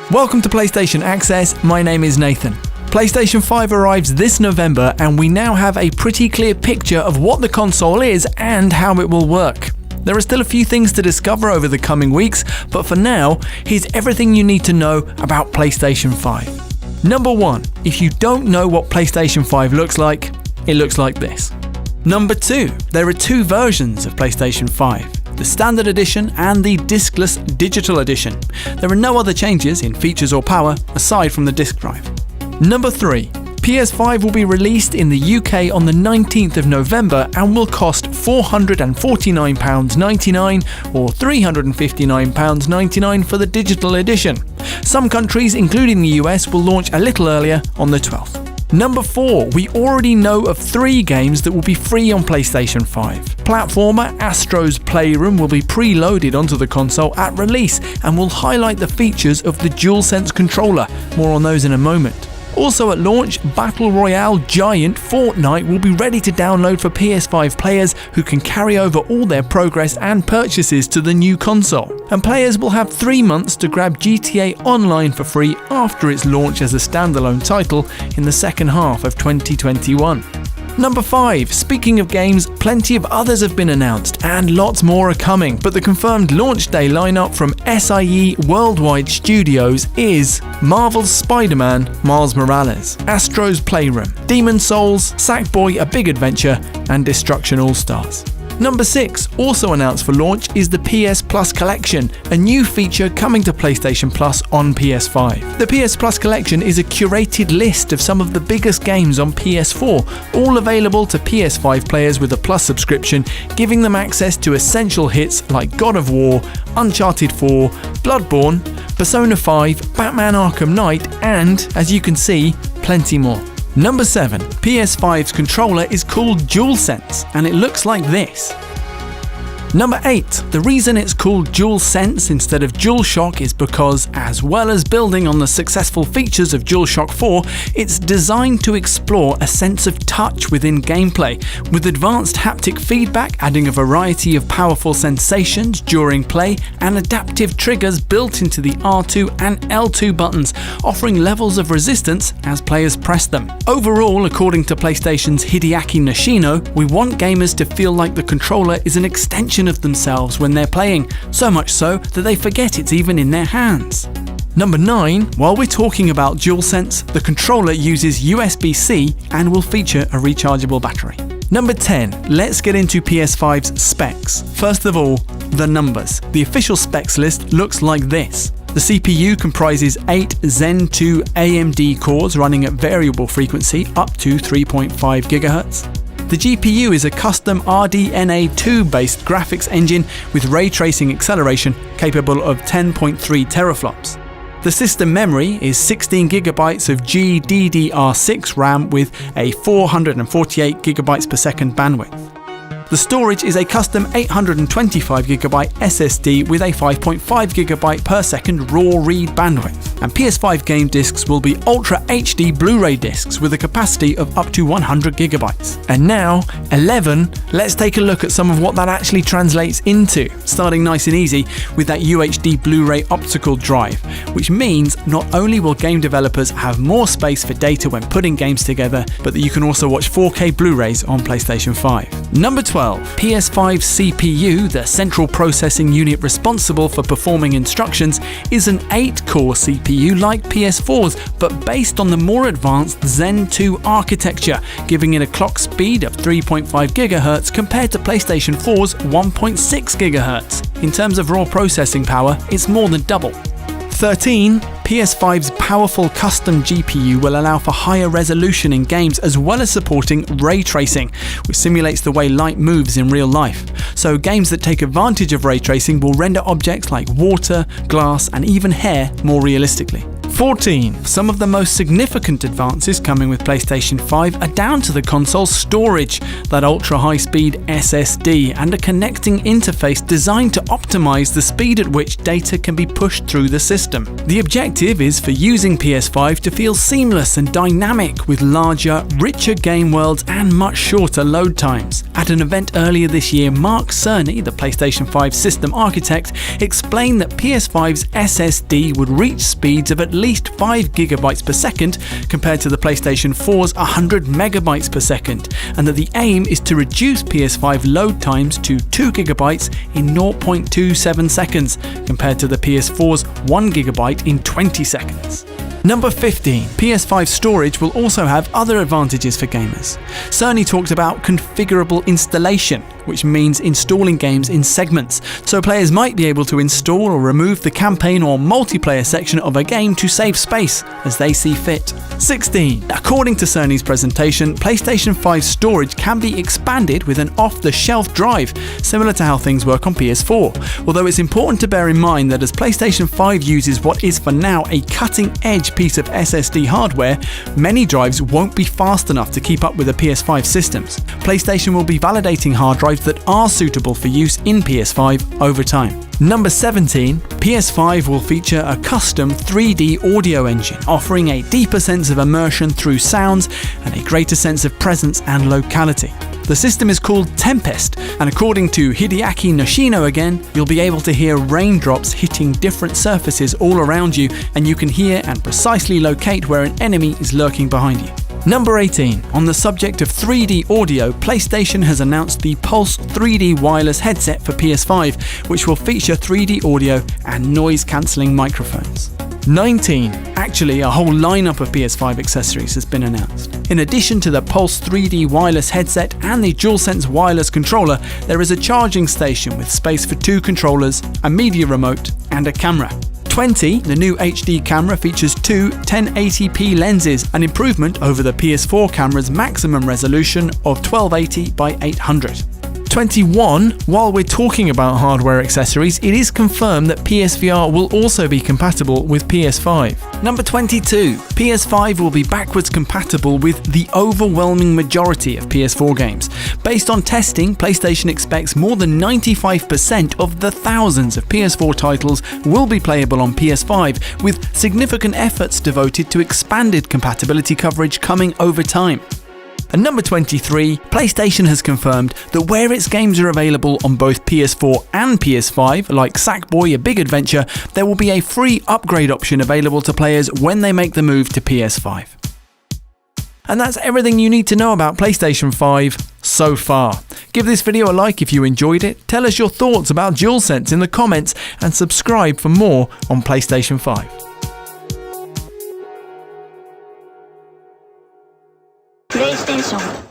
Welcome to PlayStation Access, my name is Nathan. PlayStation 5 arrives this November and we now have a pretty clear picture of what the console is and how it will work. There are still a few things to discover over the coming weeks, but for now, here's everything you need to know about PlayStation 5. Number 1. If you don't know what PlayStation 5 looks like, it looks like this. Number 2. There are two versions of PlayStation 5. The Standard Edition and the discless Digital Edition. There are no other changes in features or power aside from the disc drive. Number 3. PS5 will be released in the UK on the 19th of November and will cost £449.99 or £359.99 for the digital edition. Some countries, including the US, will launch a little earlier on the 12th. Number 4. We already know of 3 games that will be free on PlayStation 5. Platformer Astro's Playroom will be preloaded onto the console at release and will highlight the features of the DualSense controller. More on those in a moment. Also at launch, Battle Royale giant Fortnite will be ready to download for PS5 players who can carry over all their progress and purchases to the new console. And players will have 3 months to grab GTA Online for free after its launch as a standalone title in the second half of 2021. Number 5. Speaking of games, plenty of others have been announced and lots more are coming, but the confirmed launch day lineup from SIE Worldwide Studios is Marvel's Spider-Man Miles Morales, Astro's Playroom, Demon's Souls, Sackboy: A Big Adventure, and Destruction All-Stars. Number 6, also announced for launch, is the PS Plus Collection, a new feature coming to PlayStation Plus on PS5. The PS Plus Collection is a curated list of some of the biggest games on PS4, all available to PS5 players with a Plus subscription, giving them access to essential hits like God of War, Uncharted 4, Bloodborne, Persona 5, Batman Arkham Knight, and, as you can see, plenty more. Number 7. PS5's controller is called DualSense and it looks like this. Number 8. The reason it's called DualSense instead of DualShock is because, as well as building on the successful features of DualShock 4, it's designed to explore a sense of touch within gameplay, with advanced haptic feedback adding a variety of powerful sensations during play and adaptive triggers built into the R2 and L2 buttons, offering levels of resistance as players press them. Overall, according to PlayStation's Hideaki Nishino, we want gamers to feel like the controller is an extension of themselves when they're playing, so much so that they forget it's even in their hands. Number 9. While we're talking about DualSense, the controller uses USB-C and will feature a rechargeable battery. Number 10. Let's get into PS5's specs. First of all, the numbers. The official specs list looks like this. The CPU comprises 8 Zen 2 AMD cores running at variable frequency up to 3.5 GHz. The GPU is a custom RDNA 2 based graphics engine with ray tracing acceleration capable of 10.3 teraflops. The system memory is 16GB of GDDR6 RAM with a 448GB per second bandwidth. The storage is a custom 825GB SSD with a 5.5GB per second raw read bandwidth. And PS5 game discs will be Ultra HD Blu-ray discs with a capacity of up to 100GB. And now, 11, let's take a look at some of what that actually translates into, starting nice and easy with that UHD Blu-ray optical drive, which means not only will game developers have more space for data when putting games together, but that you can also watch 4K Blu-rays on PlayStation 5. Number 12. PS5 CPU, the central processing unit responsible for performing instructions, is an 8-core CPU like PS4's, but based on the more advanced Zen 2 architecture, giving it a clock speed of 3.5 GHz compared to PlayStation 4's 1.6 GHz. In terms of raw processing power, it's more than double. 13. PS5's powerful custom GPU will allow for higher resolution in games as well as supporting ray tracing, which simulates the way light moves in real life. So games that take advantage of ray tracing will render objects like water, glass, and even hair more realistically. 14. Some of the most significant advances coming with PlayStation 5 are down to the console's storage, that ultra-high-speed SSD, and a connecting interface designed to optimize the speed at which data can be pushed through the system. The objective is for using PS5 to feel seamless and dynamic with larger, richer game worlds and much shorter load times. At an event earlier this year, Mark Cerny, the PlayStation 5 system architect, explained that PS5's SSD would reach speeds of at least 5 GB per second compared to the PlayStation 4's 100 MB per second, and that the aim is to reduce PS5 load times to 2 GB in 0.27 seconds compared to the PS4's 1 GB in 20 seconds. Number 15. PS5 storage will also have other advantages for gamers. Cerny talked about configurable installation, which means installing games in segments, so players might be able to install or remove the campaign or multiplayer section of a game to save space as they see fit. 16. According to Cerny's presentation, PlayStation 5 storage can be expanded with an off-the-shelf drive, similar to how things work on PS4, although it's important to bear in mind that as PlayStation 5 uses what is for now a cutting-edge piece of SSD hardware, many drives won't be fast enough to keep up with the PS5 systems. PlayStation will be validating hard drives that are suitable for use in PS5 over time. Number 17. PS5 will feature a custom 3D audio engine, offering a deeper sense of immersion through sounds and a greater sense of presence and locality. The system is called Tempest, and according to Hideaki Nishino again, you'll be able to hear raindrops hitting different surfaces all around you, and you can hear and precisely locate where an enemy is lurking behind you. Number 18. On the subject of 3D audio, PlayStation has announced the Pulse 3D wireless headset for PS5, which will feature 3D audio and noise-cancelling microphones. 19. Actually, a whole lineup of PS5 accessories has been announced. In addition to the Pulse 3D wireless headset and the DualSense wireless controller, there is a charging station with space for 2 controllers, a media remote, and a camera. 20. The new HD camera features 2 1080p lenses, an improvement over the PS4 camera's maximum resolution of 1280 by 800. 21. While we're talking about hardware accessories, it is confirmed that PSVR will also be compatible with PS5. Number 22. PS5 will be backwards compatible with the overwhelming majority of PS4 games. Based on testing, PlayStation expects more than 95% of the thousands of PS4 titles will be playable on PS5, with significant efforts devoted to expanded compatibility coverage coming over time. And number 23, PlayStation has confirmed that where its games are available on both PS4 and PS5, like Sackboy: A Big Adventure, there will be a free upgrade option available to players when they make the move to PS5. And that's everything you need to know about PlayStation 5 so far. Give this video a like if you enjoyed it, tell us your thoughts about DualSense in the comments, and subscribe for more on PlayStation 5. PlayStation